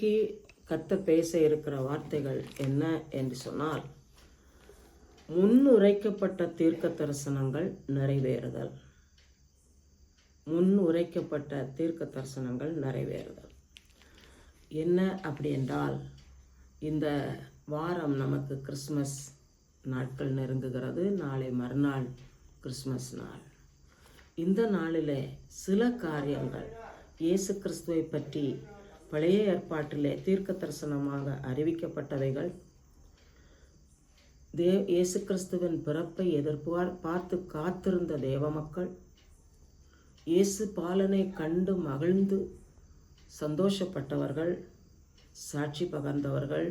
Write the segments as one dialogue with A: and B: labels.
A: இன்றைக்கு கர்த்தர் பேச இருக்கிற வார்த்தைகள் என்ன என்று சொன்னால், முன்னுரைக்கப்பட்ட தீர்க்க தரிசனங்கள் நிறைவேறுதல். முன்னுரைக்கப்பட்ட தீர்க்க தரிசனங்கள் நிறைவேறுதல் என்ன அப்படி என்றால், இந்த வாரம் நமக்கு கிறிஸ்மஸ் நாட்கள் நெருங்குகிறது. நாளை மறுநாள் கிறிஸ்மஸ் நாள். இந்த நாளிலே சில காரியங்கள் இயேசு கிறிஸ்துவை பற்றி பழைய ஏற்பாட்டிலே தீர்க்க தரிசனமாக அறிவிக்கப்பட்டவைகள், இயேசு கிறிஸ்துவின் பிறப்பை பார்த்து காத்திருந்த தேவ மக்கள், இயேசு பாலனை கண்டு மகிழ்ந்து சந்தோஷப்பட்டவர்கள், சாட்சி பகர்ந்தவர்கள்,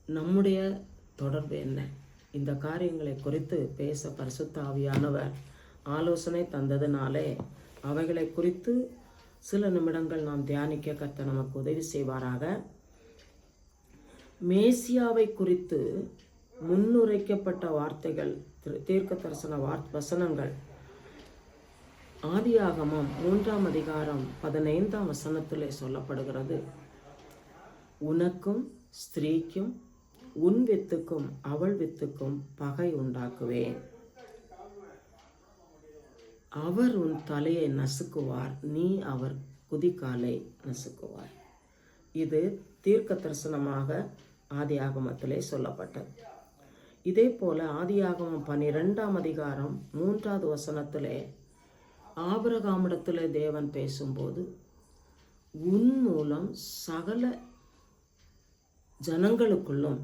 A: நம்முடைய தொடர்பு என்ன, இந்த காரியங்களை குறித்து பேச பரிசுத்த ஆவியானவர் ஆலோசனை தந்ததினாலே அவைகளை குறித்து சில நிமிடங்கள் நாம் தியானிக்க கர்த்தர் நமக்கு உதவி செய்வாராக. மேசியாவை குறித்து முன்னுரைக்கப்பட்ட வார்த்தைகள், தீர்க்க தரிசன வசனங்கள் ஆதியாகமம் 3ஆம் அதிகாரம் 15ஆம் வசனத்திலே சொல்லப்படுகிறது. உனக்கும் ஸ்திரீக்கும் உன் வித்துக்கும் அவள் வித்துக்கும் பகை உண்டாக்குவேன். அவர் உன் தலையை நசுக்குவார், நீ அவர் குதிகாலை நசுக்குவார். இது தீர்க்க தரிசனமாக ஆதியாகமத்திலே சொல்லப்பட்டது. இதே போல ஆதியாகமம் 12ஆம் அதிகாரம் 3வது வசனத்திலே ஆபிரகாமிடத்திலே தேவன் பேசும்போது, உன் மூலம் சகல ஜனங்களுக்குள்ளும்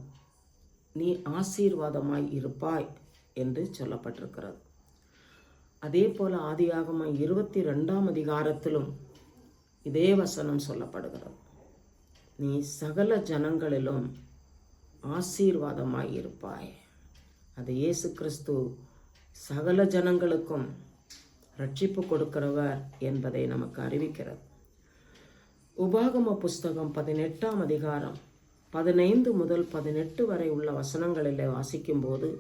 A: நீ ஆசீர்வாதமாய் இருப்பாய் என்று சொல்லப்பட்டிருக்கிறது. அதே போல ஆதியாகமம் 22ஆம் அதிகாரத்திலும் இதே வசனம் சொல்லப்படுகிறது. நீ சகல ஜனங்களிலும் ஆசீர்வாதமாய் இருப்பாய். அது இயேசு கிறிஸ்து சகல ஜனங்களுக்கும் ரட்சிப்பு கொடுக்கிறவர் என்பதை நமக்கு அறிவிக்கிறது. உபாகம புஸ்தகம் 18ஆம் அதிகாரம் 15 முதல் 18 வரை உள்ள வசனங்களிலே வாசிக்கும்போது,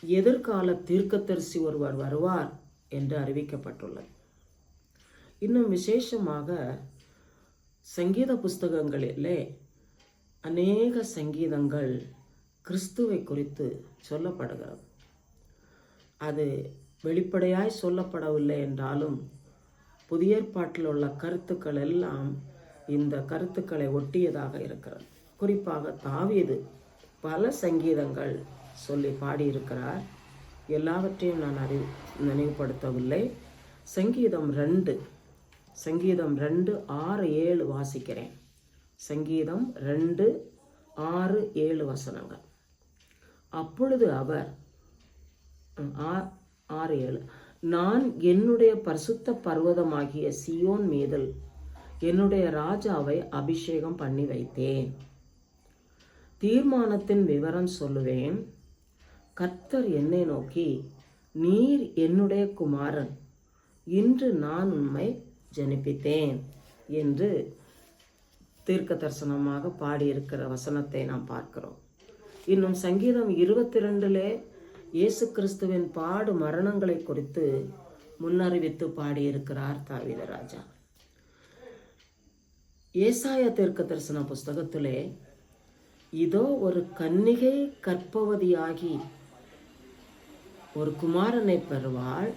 A: எதிர்கால தீர்க்கதரிசி ஒருவர் வருவார் என்று அறிவிக்கப்பட்டுள்ளது. இன்னும் விசேஷமாக சங்கீத புஸ்தகங்களிலே அநேக சங்கீதங்கள் கிறிஸ்துவை குறித்து சொல்லப்படுகிறது. அது வெளிப்படையாய் சொல்லப்படவில்லை என்றாலும் புதிய ஏற்பாட்டில் உள்ள கருத்துக்கள் எல்லாம் இந்த கருத்துக்களை ஒட்டியதாக இருக்கிறது. குறிப்பாக தாவீது பல சங்கீதங்கள் சொல்லி பாடியிருக்கிறார். எல்லாவற்றையும் நான் நினைவுபடுத்தவில்லை. சங்கீதம் 2 6, 7 வாசிக்கிறேன். சங்கீதம் 2, 6, 7 வசனங்கள். அப்பொழுது அவர் 6, 7, நான் என்னுடைய பரிசுத்த பர்வதமாகிய சியோன் மீதில் என்னுடைய ராஜாவை அபிஷேகம் பண்ணி வைத்தேன். தீர்மானத்தின் விவரம் சொல்லுவேன். கர்த்தர் என்னை நோக்கி, நீர் என்னுடைய குமாரன், இன்று நான் உம்மை ஜனிப்பித்தேன் என்று தீர்க்க தரிசனமாக பாடியிருக்கிற வசனத்தை நாம் பார்க்கிறோம். இன்னும் சங்கீதம் 22 இயேசு கிறிஸ்துவின் பாடு மரணங்களை குறித்து முன்னறிவித்து பாடியிருக்கிறார் தாவீது ராஜா. ஏசாயா தீர்க்க தரிசன புஸ்தகத்திலே, இதோ ஒரு கன்னிகை கற்பவதியாகி ஒரு குமாரனை பெறுவாள்,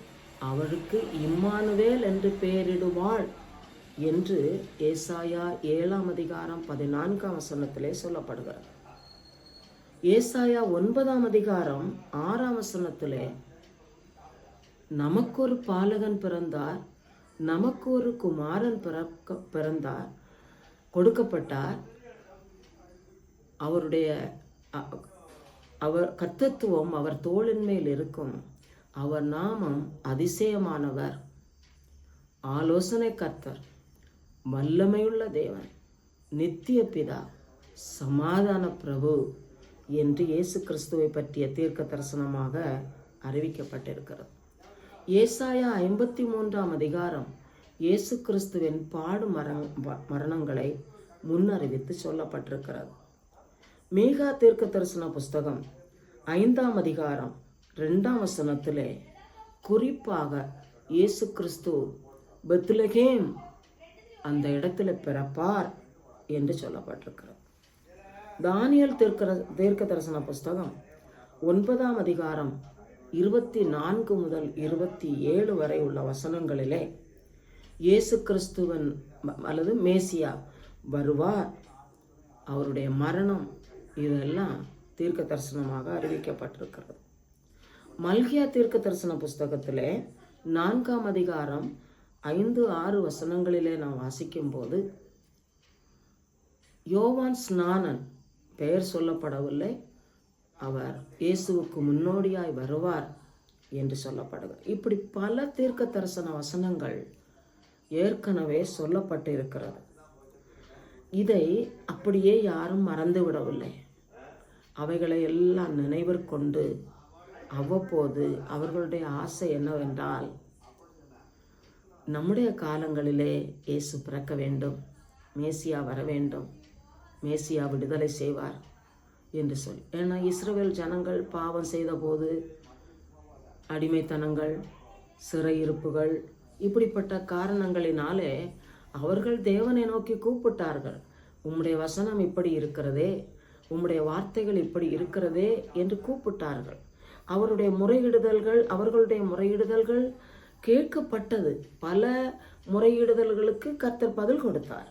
A: அவளுக்கு இம்மானுவேல் என்று பெயரிடுவாள் என்று ஏசாயா 7ஆம் அதிகாரம் 14ஆம் வசனத்திலே சொல்லப்படுகிறது. ஏசாயா 9ஆம் அதிகாரம் 6ஆம் வசனத்திலே, நமக்கு ஒரு பாலகன் பிறந்தார், நமக்கு ஒரு குமாரன் பிறந்தார், கொடுக்கப்பட்டார், அவர் கர்த்தத்துவம் அவர் தோளின் மேல் இருக்கும், அவர் நாமம் அதிசயமானவர், ஆலோசனை கர்த்தர், வல்லமையுள்ள தேவன், நித்திய பிதா, சமாதான பிரபு என்று இயேசு கிறிஸ்துவை பற்றிய தீர்க்க தரிசனமாக அறிவிக்கப்பட்டிருக்கிறது. ஏசாயா 53ஆம் அதிகாரம் இயேசு கிறிஸ்துவின் பாடு மரணங்களை முன்னறிவித்து சொல்லப்பட்டிருக்கிறது. மீகா தீர்க்க தரிசன புஸ்தகம் 5ஆம் அதிகாரம் 2ஆம் வசனத்திலே குறிப்பாக இயேசு கிறிஸ்து பெத்லகேம் அந்த இடத்துல பிறப்பார் என்று சொல்லப்பட்டிருக்கிறது. தானியேல் தீர்க்க தரிசன புஸ்தகம் 9ஆம் அதிகாரம் 24 முதல் 27 வரை உள்ள வசனங்களிலே இயேசு கிறிஸ்துவன் அல்லது மேசியா வருவார், அவருடைய மரணம், இதெல்லாம் தீர்க்க தரிசனமாக அறிவிக்கப்பட்டிருக்கிறது. மல்கியா தீர்க்க தரிசன புஸ்தகத்திலே 4ஆம் அதிகாரம் 5-6 வசனங்களிலே நாம் வாசிக்கும் போது யோவான் ஸ்நானன் பெயர் சொல்லப்படவில்லை, அவர் இயேசுவுக்கு முன்னோடியாய் வருவார் என்று சொல்லப்படுகிறார். இப்படி பல தீர்க்க தரிசன வசனங்கள் ஏற்கனவே சொல்லப்பட்டு இருக்கிறது. இதை அப்படியே யாரும் மறந்து விடவில்லை. அவைகளை எல்லாம் நினைவிற்கொண்டு அவ்வப்போது அவர்களுடைய ஆசை என்னவென்றால், நம்முடைய காலங்களிலே இயேசு பிறக்க வேண்டும், மேசியா வர வேண்டும், மேசியா விடுதலை செய்வார் என்று சொல்லி. ஏன்னா இஸ்ரவேல் ஜனங்கள் பாவம் செய்த போது அடிமைத்தனங்கள், சிறையிருப்புகள், இப்படிப்பட்ட காரணங்களினாலே அவர்கள் தேவனை நோக்கி கூப்பிட்டார்கள். உம்முடைய வசனம் இப்படி இருக்கிறதே, உம்முடைய வார்த்தைகள் இப்படி இருக்கிறதே என்று கூப்பிட்டார்கள். அவர்களுடைய முறையிடுதல்கள் கேட்கப்பட்டது. பல முறையிடுதல்களுக்கு கர்த்தர் பதில் கொடுத்தார்.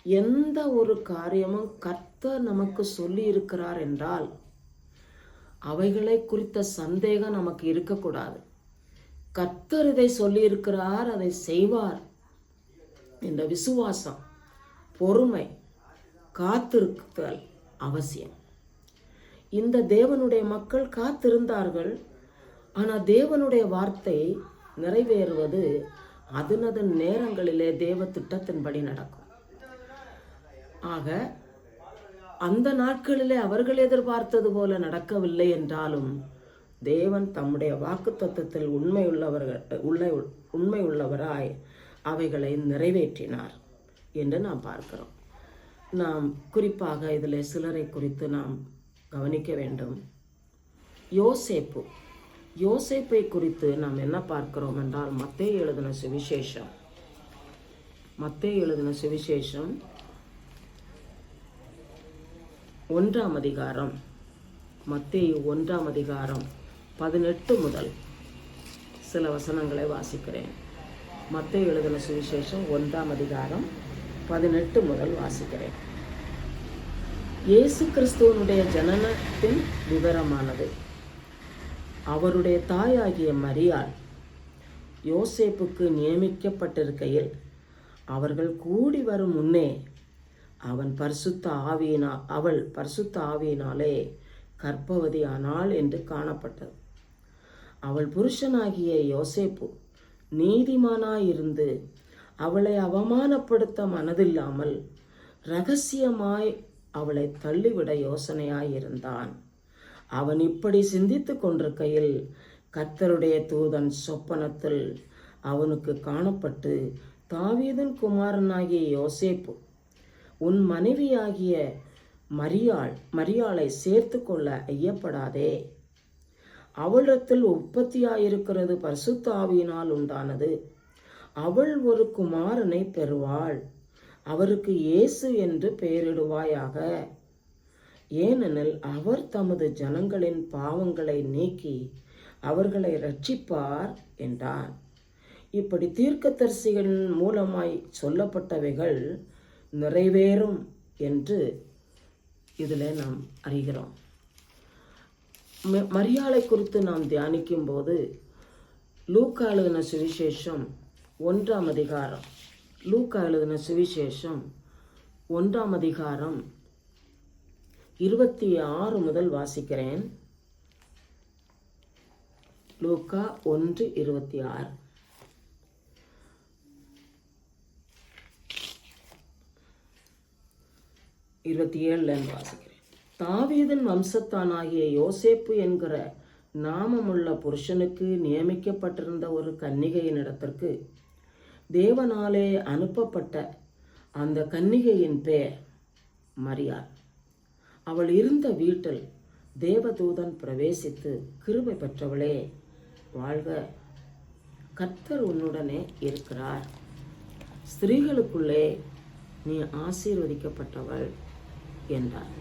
A: எந்த ஒரு காரியமும் கர்த்தர் நமக்கு சொல்லி இருக்கிறார் என்றால் அவைகளை குறித்த சந்தேகம் நமக்கு இருக்கக்கூடாது. கர்த்தர் இதை சொல்லி இருக்கிறார், அதை செய்வார் என்ற விசுவாசம், பொறுமை, காத்திருத்தல் அவசியம். இந்த தேவனுடைய மக்கள் காத்திருந்தார்கள். ஆனால் தேவனுடைய வார்த்தை நிறைவேறுவது அதனதன் நேரங்களிலே தேவ திட்டத்தின்படி நடக்கும். ஆக அந்த நாட்களிலே அவர்கள் எதிர்பார்த்தது போல நடக்கவில்லை என்றாலும் தேவன் தம்முடைய வாக்குத்தத்தத்தில் உண்மை உள்ளவராய் அவைகளை நிறைவேற்றினார் என்று நாம் பார்க்கிறோம். நாம் குறிப்பாக இதில் சிலரை குறித்து நாம் கவனிக்க வேண்டும். யோசேப்பை குறித்து நாம் என்ன பார்க்கிறோம் என்றால், மத்தேயு எழுதின சுவிசேஷம் 1ஆம் அதிகாரம், மத்தேயு 1ஆம் அதிகாரம் 18 முதல் சில வசனங்களை வாசிக்கிறேன். மத்தேயு எழுதின சுவிசேஷம் 1ஆம் அதிகாரம் 18 முதல் வாசிக்கிறேன். இயேசு கிறிஸ்துவனுடைய ஜனனத்தின் விவரமானது. அவருடைய தாயாகிய மரியாள் யோசேப்புக்கு நியமிக்கப்பட்டிருக்கையில் அவர்கள் கூடி வரும் முன்னே அவள் பரிசுத்த ஆவியினாலே கர்ப்பவதி ஆனாள் என்று காணப்பட்டது. அவள் புருஷனாகிய யோசேப்பு நீதிமானாயிருந்து அவளை அவமானப்படுத்த மனதில்லாமல் இரகசியமாய் அவளை தள்ளிவிட யோசனையாயிருந்தான். அவன் இப்படி சிந்தித்து கொண்டிருக்கையில் கர்த்தருடைய தூதன் சொப்பனத்தில் அவனுக்கு காணப்பட்டு, தாவீதின் குமாரனாகிய யோசேப்பு, உன் மனைவியாகிய மரியாளை சேர்த்து கொள்ள ஐயப்படாதே. அவளிடத்தில் உற்பத்தியாயிருக்கிறது பரிசுத்த ஆவியினால் உண்டானது. அவள் ஒரு குமாரனை பெறுவாள். அவருக்கு இயேசு என்று பெயரிடுவாயாக. ஏனெனில் அவர் தமது ஜனங்களின் பாவங்களை நீக்கி அவர்களை இரட்சிப்பார் என்றான். இப்படி தீர்க்கதரிசிகள் மூலமாய் சொல்லப்பட்டவைகள் நிறைவேறும் என்று இதில் நாம் அறிகிறோம். மரியாளை குறித்து நாம் தியானிக்கும் போது லூக்கா எழுதின சுவிசேஷம் 1ஆம் அதிகாரம், லூக்கா எழுதின சுவிசேஷம் 1ஆம் அதிகாரம் 26 முதல் வாசிக்கிறேன். லூக்கா 1:26. வாசிக்கிறேன். தாவீதின் வம்சத்தானாகிய யோசேப்பு என்கிற நாமமுள்ள புருஷனுக்கு நியமிக்கப்பட்டிருந்த ஒரு கன்னிகையின் இடத்திற்கு தேவனாலே அனுப்பப்பட்ட அந்த கன்னிகையின் பெயர் மரியாள். அவள் இருந்த வீட்டில் தேவதூதன் பிரவேசித்து, கிருபை பெற்றவளே வாழ்க, கர்த்தர் உன்னுடனே இருக்கிறார், ஸ்திரீகளுக்குள்ளே நீ ஆசீர்வதிக்கப்பட்டவள் என்றார்.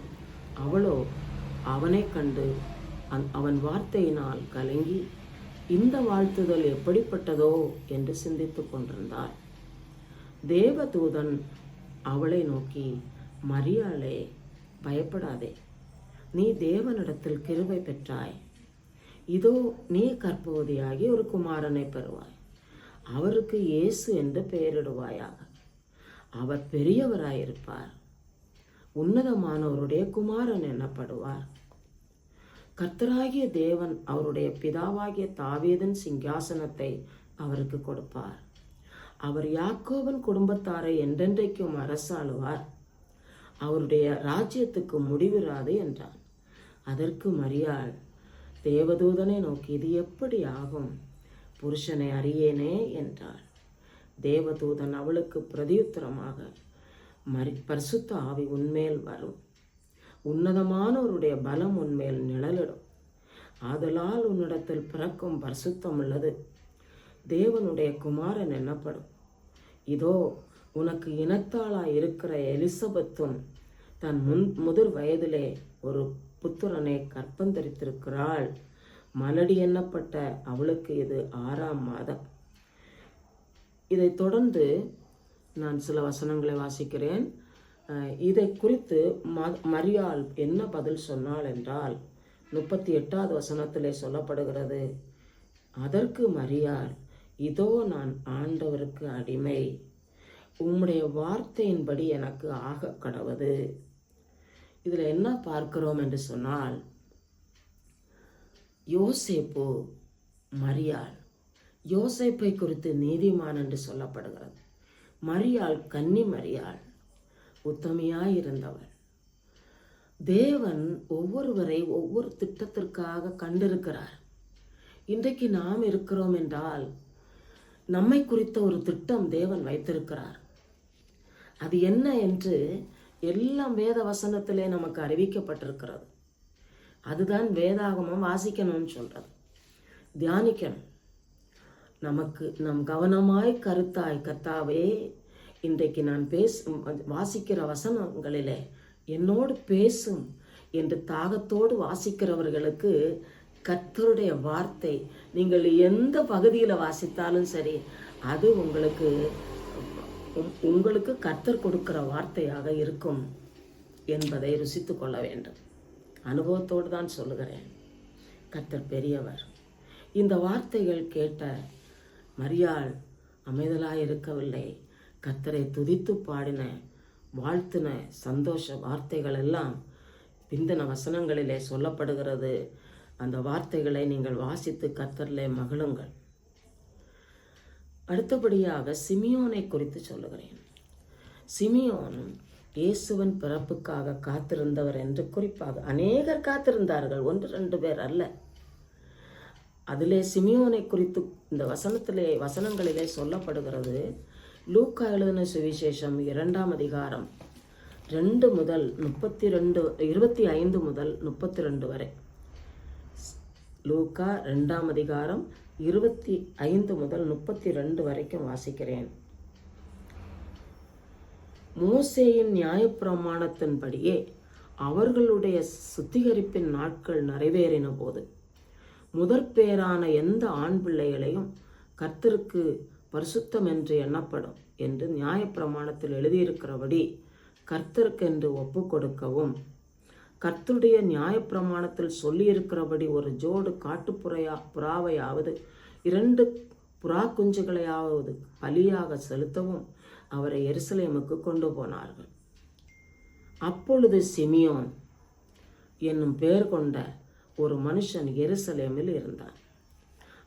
A: அவளோ அவனை கண்டு அவன் வார்த்தையினால் கலங்கி இந்த வாழ்த்துதல் எப்படிப்பட்டதோ என்று சிந்தித்து கொண்டிருந்தாள். தேவதூதன் அவளை நோக்கி, மரியாளே, பயப்படாதே, நீ தேவனிடத்தில் கிருபை பெற்றாய். இதோ நீ கர்ப்பவதியாகி ஒரு குமாரனை பெறுவாய். அவருக்கு இயேசு என்று பெயரிடுவாயாக. அவர் பெரியவராயிருப்பார். உன்னதமானவருடைய குமாரன் எனப்படுவார். கர்த்தராகிய தேவன் அவருடைய பிதாவாகிய தாவீதின் சிங்காசனத்தை அவருக்கு கொடுப்பார். அவர் யாக்கோபின் குடும்பத்தாரை என்றென்றைக்கும் அரசாளுவார். அவருடைய ராஜ்யத்துக்கு முடிவிராது என்றான். அதற்கு மரியாள் தேவதூதனை நோக்கி, இது எப்படி ஆகும்? புருஷனை அறியேனே என்றாள். தேவதூதன் அவளுக்கு பிரதியுத்தரமாக, பரிசுத்த ஆவி உன்மேல் வரும், உன்னதமானவருடைய பலம் உன்மேல் நிழலிடும். ஆதலால் உன்னிடத்தில் பிறக்கும் பரிசுத்தம் உள்ளது தேவனுடைய குமாரன் எனப்படும். இதோ உனக்கு இனத்தாளாய் இருக்கிற எலிசபெத்தும் தன் முதிர் வயதிலே ஒரு புத்திரனை கற்பந்தரித்திருக்கிறாள். மலடி எண்ணப்பட்ட அவளுக்கு இது 6ஆம் மாதம். இதை தொடர்ந்து நான் சில வசனங்களை வாசிக்கிறேன். இதை குறித்து மரியாள் என்ன பதில் சொன்னாள் என்றால் 38வது வசனத்திலே சொல்லப்படுகிறது, அதற்கு மரியாள், இதோ நான் ஆண்டவருக்கு அடிமை, உம்முடைய வார்த்தையின்படி எனக்கு ஆக கடவது. இதில் என்ன பார்க்கிறோம் என்று சொன்னால், யோசேப்பு மரியாள். யோசேப்பை குறித்து நீதிமான் என்று சொல்லப்படுகிறது. மரியாள் கன்னி மரியாள், உத்தமியாயிருந்தவள். தேவன் ஒவ்வொருவரை ஒவ்வொரு திட்டத்திற்காக கண்டிருக்கிறார். இன்றைக்கு நாம் இருக்கிறோம் என்றால் நம்மை குறித்த ஒரு திட்டம் தேவன் வைத்திருக்கிறார். அது என்ன என்று எல்லாம் வேத வசனத்திலே நமக்கு அறிவிக்கப்பட்டிருக்கிறது. அதுதான் வேதாகமம் வாசிக்கணும்னு சொல்றது, தியானிக்கணும். நம் கவனமாய் கருத்தாய், கர்த்தாவே, இன்றைக்கு நான் வாசிக்கிற வசனங்களிலே என்னோடு பேசும் என்று தாகத்தோடு வாசிக்கிறவர்களுக்கு கர்த்தருடைய வார்த்தை, நீங்கள் எந்த பகுதியில் வாசித்தாலும் சரி, அது உங்களுக்கு கர்த்தர் கொடுக்கிற வார்த்தையாக இருக்கும் என்பதை ருசித்து கொள்ள வேண்டும். அனுபவத்தோடு தான் சொல்லுகிறேன். கர்த்தர் பெரியவர். இந்த வார்த்தைகள் கேட்ட மரியாள் அமைதலாய் இருக்கவில்லை. கர்த்தரை துதித்து பாடின, வாழ்த்தின சந்தோஷ வார்த்தைகள் எல்லாம் பிந்தின வசனங்களிலே சொல்லப்படுகிறது. அந்த வார்த்தைகளை நீங்கள் வாசித்து கர்த்தரிலே மகிழுங்கள். அடுத்தபடியாக சிமியோனை குறித்து சொல்லுகிறேன். சிமியோன் இயேசுவின் பிறப்புக்காக காத்திருந்தவர் என்று குறிப்பாக அநேகர் காத்திருந்தார்கள், 1-2 பேர் அல்ல. அதிலே சிமியோனை குறித்து இந்த வசனங்களிலே சொல்லப்படுகிறது. லூக்கா எழுதின சுவிசேஷம் 2ஆம் அதிகாரம் 25 முதல் 32 வரை. லூக்கா 2ஆம் அதிகாரம் 25 முதல் 32 வரைக்கும் வாசிக்கிறேன். மோசேயின் நியாயப்பிரமாணத்தின்படியே அவர்களுடைய சுத்திகரிப்பின் நாட்கள் நிறைவேறின போது முதற்பேரான எந்த ஆண் பிள்ளைகளையும் கர்த்தருக்கு பரிசுத்தம் என்று எண்ணப்படும் என்று நியாயப்பிரமாணத்தில் எழுதியிருக்கிறபடி கர்த்தருக்கென்று ஒப்பு கொடுக்கவும், கர்த்தருடைய நியாயப்பிரமாணத்தில் சொல்லியிருக்கிறபடி ஒரு ஜோடு புறாவையாவது 2 புறா குஞ்சுகளையாவது பலியாக செலுத்தவும் அவரை எருசலேமுக்கு கொண்டு போனார்கள். அப்பொழுது சிமியோன் என்னும் பெயர் கொண்ட ஒரு மனுஷன் எருசலேமில் இருந்தான்.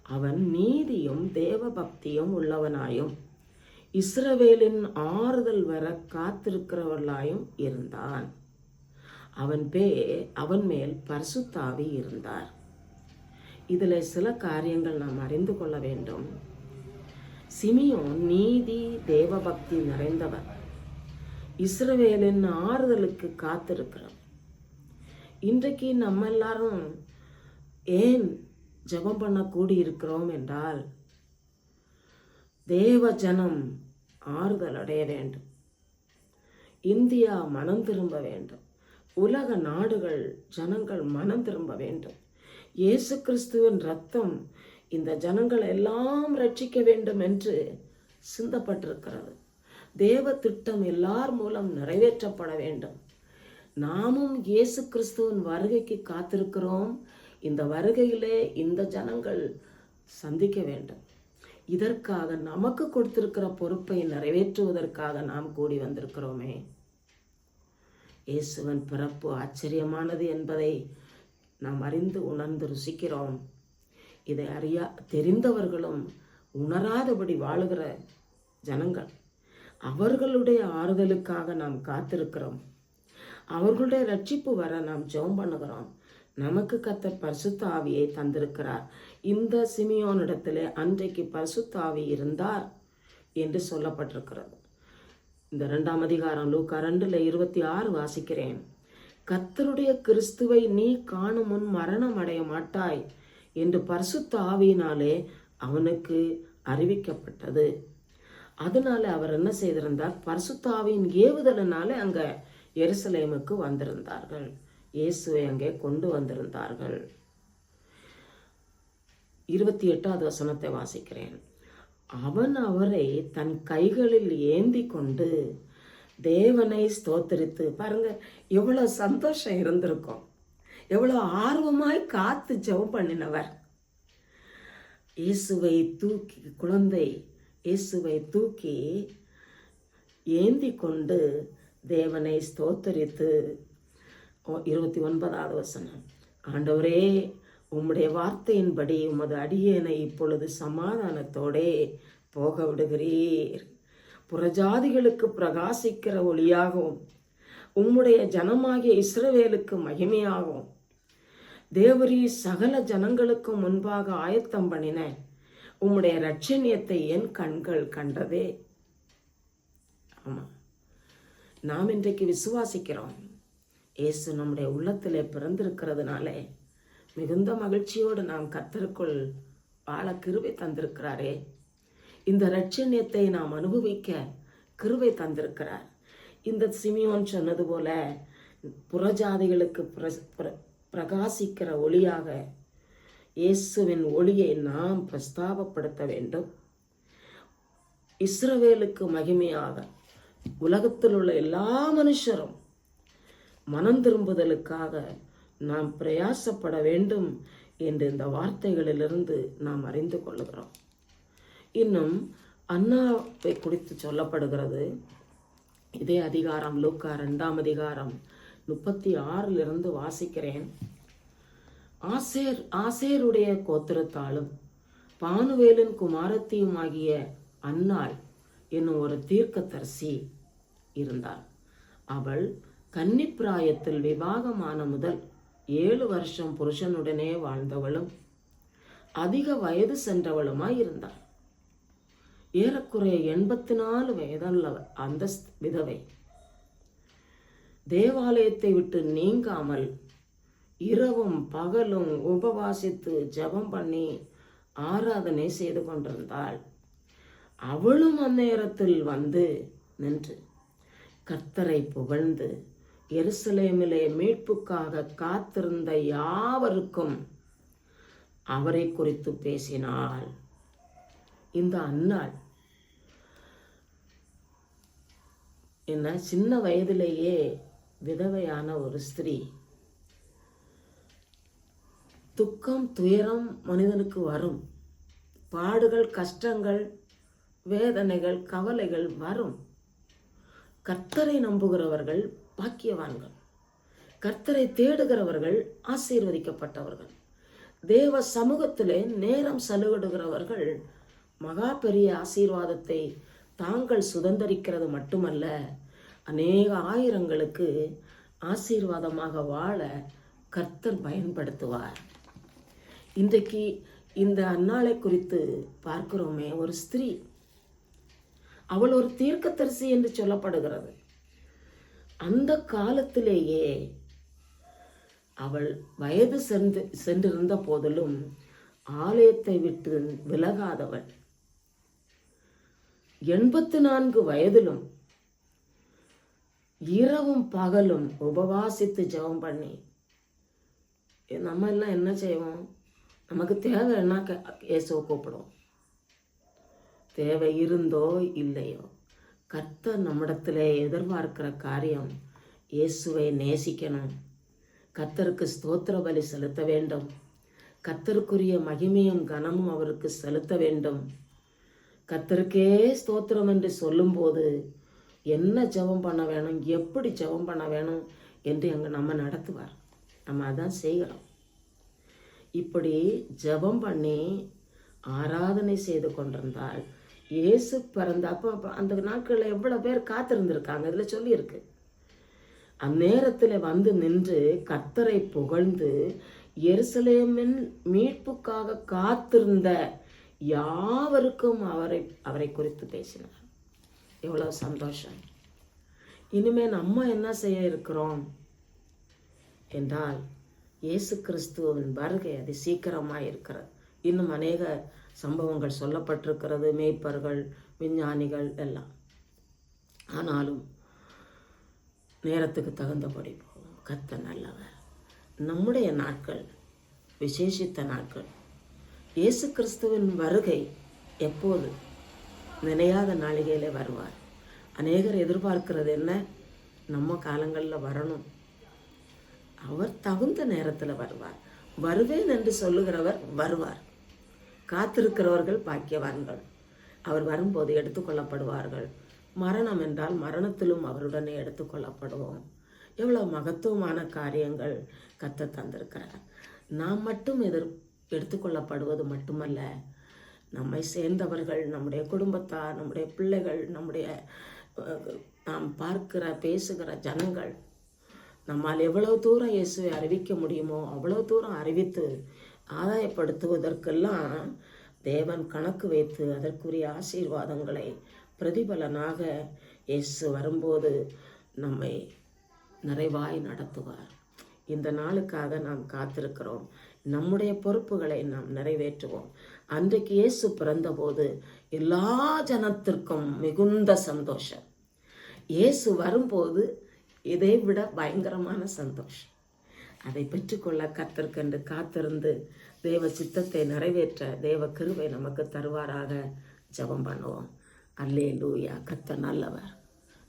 A: அவன் நீதியும் தேவபக்தியும் உள்ளவனாயும் இஸ்ரவேலின் ஆறுதல் வர காத்திருக்கிறவர்களாயும் இருந்தான். அவன் மேல் பரிசுத்த ஆவி இருந்தார். இதில் சில காரியங்கள் நாம் அறிந்து கொள்ள வேண்டும். சிமியோன் நீதி தேவபக்தி நிறைந்தவர், இஸ்ரவேலின் ஆறுதலுக்கு காத்திருக்கிறவர். இன்றைக்கு நம்ம எல்லாரும் ஏன் ஜெபம் பண்ண கூடியிருக்கிறோம் என்றால், தேவ ஜனம் ஆறுதல் அடைய வேண்டும். இந்தியா மனம் திரும்ப வேண்டும். உலக நாடுகள் ஜனங்கள் மனம் திரும்ப வேண்டும். இயேசு கிறிஸ்துவின் இரத்தம் இந்த ஜனங்கள் எல்லாம் ரட்சிக்க வேண்டும் என்று சிந்தப்பட்டிருக்கிறது. தேவ திட்டம் எல்லார் மூலம் நிறைவேற்றப்பட வேண்டும். நாமும் இயேசு கிறிஸ்துவின் வருகைக்கு காத்திருக்கிறோம். இந்த வருகையிலே இந்த ஜனங்கள் சந்திக்க வேண்டும். இதற்காக நமக்கு கொடுத்திருக்கிற பொறுப்பை நிறைவேற்றுவதற்காக நாம் கூடி வந்திருக்கிறோமே. இயேசுவின் பிறப்பு ஆச்சரியமானது என்பதை நாம் அறிந்து உணர்ந்து ருசிக்கிறோம். இதை தெரிந்தவர்களும் உணராதபடி வாழுகிற ஜனங்கள், அவர்களுடைய ஆறுதலுக்காக நாம் காத்திருக்கிறோம். அவர்களுடைய ரட்சிப்பு வர நாம் ஜெபம் பண்ணுகிறோம். நமக்கு கர்த்தர் பரிசுத்த ஆவியை தந்திருக்கிறார். இந்த சிமியோனிடத்திலே அன்றைக்கு பரிசுத்த ஆவி இருந்தார் என்று சொல்லப்பட்டிருக்கிறது. இந்த 2ஆம் அதிகாரம் லூக்கா 2:26 வாசிக்கிறேன். கர்த்தருடைய கிறிஸ்துவை நீ காணும் முன் மரணம் அடைய மாட்டாய் என்று பரிசுத்த ஆவியினாலே அவனுக்கு அறிவிக்கப்பட்டது. அதனால அவர் என்ன செய்திருந்தார்? பரிசுத்த ஆவியின் ஏவுதலினாலே அங்க எருசலேமுக்கு வந்திருந்தார்கள். இயேசுவை அங்கே கொண்டு வந்திருந்தார்கள். 28வது வசனத்தை வாசிக்கிறேன். அவன் அவரை தன் கைகளில் ஏந்தி கொண்டு தேவனை ஸ்தோத்திரித்து, பாருங்க எவ்வளவு சந்தோஷம் இருந்திருக்கும், எவ்வளவு ஆர்வமாய் காத்து ஜெபம் பண்ணினவர். இயேசுவை தூக்கி, குழந்தை இயேசுவை தூக்கி ஏந்தி கொண்டு தேவனை ஸ்தோத்தரித்து. 29வது வசனம். ஆண்டவரே, உம்முடைய வார்த்தையின்படி உமது அடியேனை இப்பொழுது சமாதானத்தோடே போக விடுகிறீர். புறஜாதிகளுக்கு பிரகாசிக்கிற ஒளியாகவும் உம்முடைய ஜனமாகிய இஸ்ரவேலுக்கு மகிமையாகவும் தேவரீ சகல ஜனங்களுக்கு முன்பாக ஆயத்தம் பண்ணின உம்முடைய இரட்சணியத்தை என் கண்கள் கண்டதே. ஆமா, நாம் இன்றைக்கு விசுவாசிக்கிறோம். இயேசு நம்முடைய உள்ளத்திலே பிறந்திருக்கிறதுனாலே மிகுந்த மகிழ்ச்சியோடு நாம் கர்த்தருக்குள் வாழ கிருபை தந்திருக்கிறாரே. இந்த இரட்சணியத்தை நாம் அனுபவிக்க கிருபை தந்திருக்கிறார். இந்த சிமியோன் சொன்னது போல புறஜாதிகளுக்கு பிரகாசிக்கிற ஒளியாக இயேசுவின் ஒளியை நாம் பிரஸ்தாபப்படுத்த வேண்டும். இஸ்ரவேலுக்கு மகிமையாக உலகத்தில் உள்ள எல்லா மனுஷரும் மனம் திரும்புதலுக்காக நாம் பிரயாசப்பட வேண்டும் என்று இந்த வார்த்தைகளிலிருந்து நாம் அறிந்து கொள்ளுகிறோம். இன்னும் அன்னாவை குறித்து சொல்லப்படுகிறது. இதே அதிகாரம் லூக்கா 2ஆம் அதிகாரம் 36 வாசிக்கிறேன். ஆசேருடைய கோத்திரத்தாலும் பானுவேலின் குமாரத்தியுமாகிய அன்னாள் என்னும் ஒரு தீர்க்கதரிசி இருந்தாள். அவள் கன்னிப்பிராயத்தில் விவாகமான முதல் 7 வருஷம் புருஷனுடனே வாழ்ந்தவளும் அதிக வயது சென்றவளுமாய் இருந்தாள். ஏறக்குறைய 84 வயதுள்ளவள் அந்த விதவை. தேவாலயத்தை விட்டு நீங்காமல் இரவும் பகலும் உபவாசித்து ஜெபம் பண்ணி ஆராதனை செய்து கொண்டிருந்தாள். அவளும் அந்நேரத்தில் வந்து நின்று கர்த்தரை புகழ்ந்து எருசலேமிலே மீட்புக்காக காத்திருந்த யாவருக்கும் அவரை குறித்து பேசினாள். இந்த அன்னாள் என்ன, சின்ன வயதிலேயே விதவையான ஒரு ஸ்திரீ. துக்கம் துயரம் மனிதனுக்கு வரும். பாடுகள் கஷ்டங்கள் வேதனைகள் கவலைகள் வரும். கர்த்தரை நம்புகிறவர்கள் பாக்கியவான்கள். கர்த்தரை தேடுகிறவர்கள் ஆசீர்வதிக்கப்பட்டவர்கள். தேவ சமூகத்திலே நேரம் செலவிடுகிறவர்கள் மகா பெரிய ஆசீர்வாதத்தை தாங்கள் சுதந்திரிக்கிறது மட்டுமல்ல, அநேக ஆயிரங்களுக்கு ஆசீர்வாதமாக வாழ கர்த்தர் பயன்படுத்துவார். இன்றைக்கு இந்த அன்னாளை குறித்து பார்க்கிறோமே, ஒரு ஸ்திரீ. அவள் ஒரு தீர்க்கதரிசி என்று சொல்லப்படுகிறது. அந்த காலத்திலேயே அவள் வயது சென்றிருந்த போதிலும் ஆலயத்தை விட்டு விலகாதவள். 84 வயதிலும் இரவும் பகலும் உபவாசித்து ஜெபம் பண்ணி நம்ம எல்லாம் என்ன செய்வோம்? நமக்கு தேவைன்னா இயேசுவை கூப்பிடுவோம். தேவை இருந்தோ இல்லையோ, கர்த்தர் நம்மிடத்திலே எதிர்பார்க்கிற காரியம் இயேசுவை நேசிக்கணும், கர்த்தருக்கு ஸ்தோத்திர பலி செலுத்த வேண்டும், கர்த்தருக்குரிய மகிமையும் கனமும் அவருக்கு செலுத்த வேண்டும். கர்த்தருக்கே ஸ்தோத்திரம் என்று சொல்லும்போது என்ன ஜெபம் பண்ண வேணும், எப்படி ஜெபம் பண்ண வேணும் என்று அங்கே நம்ம நடத்துவார். நம்ம அதான் செய்கிறோம். இப்படி ஜெபம் பண்ணி ஆராதனை செய்து கொண்டிருந்தால் இயேசு பிறந்த அப்போ அந்த நாட்களில் எவ்வளோ பேர் காத்திருந்திருக்காங்க. இதில் சொல்லியிருக்கு. அந்நேரத்தில் வந்து நின்று கர்த்தரை புகழ்ந்து எருசலேமின் மீட்புக்காக காத்திருந்த யாவருக்கும் அவரை குறித்து பேசினார். எவ்வளோ சந்தோஷம். இனிமே நம்ம என்ன செய்ய இருக்கிறோம் என்றால், இயேசு கிறிஸ்துவின் வருகை அது சீக்கிரமாக இருக்கிறது. இன்னும் அநேக சம்பவங்கள் சொல்லப்பட்டிருக்கிறது, மேய்ப்பர்கள், விஞ்ஞானிகள் எல்லாம். ஆனாலும் நேரத்துக்கு தகுந்தபடி போகும். கர்த்தர் நல்லவர். நம்முடைய நாட்கள் விசேஷித்த நாட்கள். இயேசு கிறிஸ்துவின் வருகை எப்போது? நினையாத நாளிகையிலே வருவார். அநேகர் எதிர்பார்க்கிறது என்ன? நம்ம காலங்களில் வரணும். அவர் தகுந்த நேரத்தில் வருவார். வருவேன் என்று சொல்லுகிறவர் வருவார். காத்திருக்கிறவர்கள் பாக்கியவான்கள். அவர் வரும்போது எடுத்துக்கொள்ளப்படுவார்கள். மரணம் என்றால் மரணத்திலும் அவருடனே எடுத்துக்கொள்ளப்படுவோம். எவ்வளோ மகத்துவமான காரியங்கள் கர்த்தர் தந்திருக்கிறார். நாம் மட்டும் எடுத்துக்கொள்ளப்படுவது மட்டுமல்ல, நம்மை சேர்ந்தவர்கள், நம்முடைய குடும்பத்தார், நம்முடைய பிள்ளைகள், நம்முடைய நாம் பார்க்கிற பேசுகிற ஜனங்கள், நம்மால் எவ்வளவு தூரம் இயேசுவை அறிவிக்க முடியுமோ அவ்வளோ தூரம் அறிவித்து ஆதாயப்படுத்துவதற்கெல்லாம் தேவன் கணக்கு வைத்து அதற்குரிய ஆசீர்வாதங்களை பிரதிபலனாக இயேசு வரும்போது நம்மை நிறைவாய் நடத்துவார். இந்த நாளுக்காக நாம் காத்திருக்கிறோம். நம்முடைய பொறுப்புகளை நாம் நிறைவேற்றுவோம். அன்றைக்கு இயேசு பிறந்தபோது எல்லா ஜனத்திற்கும் மிகுந்த சந்தோஷம். இயேசு வரும்போது இதை விட பயங்கரமான சந்தோஷம். அதை பெற்றுக்கொள்ள கர்த்தருக்கென்று காத்திருந்து தேவ சித்தத்தை நிறைவேற்ற தேவ கிருபை நமக்கு தருவாராக. ஜெபம் பண்ணுவோம். அல்லேலூயா. கர்த்தர் நல்லவர்.